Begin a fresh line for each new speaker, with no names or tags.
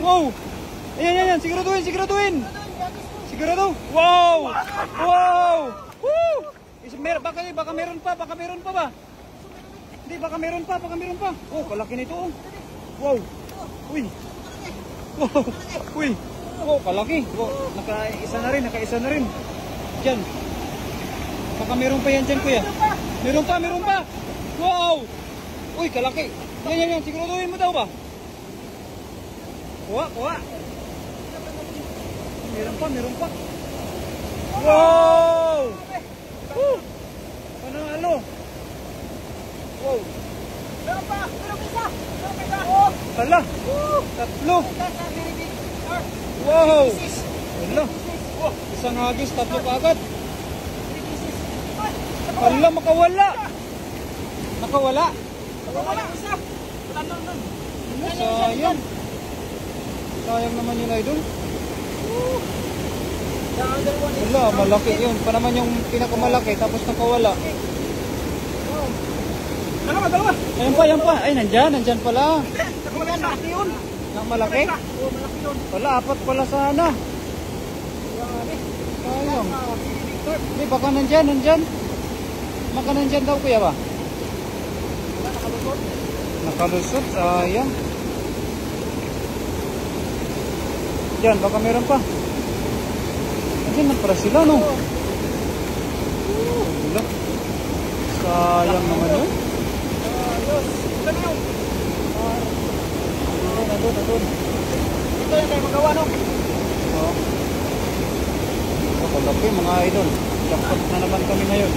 Wow! Ayan. Siguraduhin. Sigurado. Wow! Wow! Woo! Baka meron pa ba? Hindi, baka meron pa. Oh, kalaki nito oh. Wow! Uy! Wow! Uy! Oh, kalaki. Oh, nakaisa na rin. Diyan. Baka meron pa yan dyan, kuya. Meron pa. Wow! Uy, kalaki. Yan. Siguraduhin mo daw ba? Kuha. Meron pa. Wow! Woo! Panalo. Wow! Meron isa. Hala! Tatlo! Wow! Hala! Isang hagis, tatlo kaagad. Hala, makawala! Nakawala isa. Sayang naman yun, idol. Wala, malaki yun. Pa naman yung pinakamalaki, tapos nakawala. Dalawa. Ayan pa. Ay, nandyan pala.
Malaki yun.
Malaki?
Oo, malaki yun.
Wala, apat pala sana. Sayang. Hindi, baka nandyan. Baka nandyan daw, kuya ba? Nakalusot, sayang. Diyan, baka meron pa. Diyan na para sila, no? Wala. Sayang naman yun. Nandun.
Ito yung kayo magawa, no?
Oo. Ito, kalaki mga idol. Jackpot na naman kami ngayon.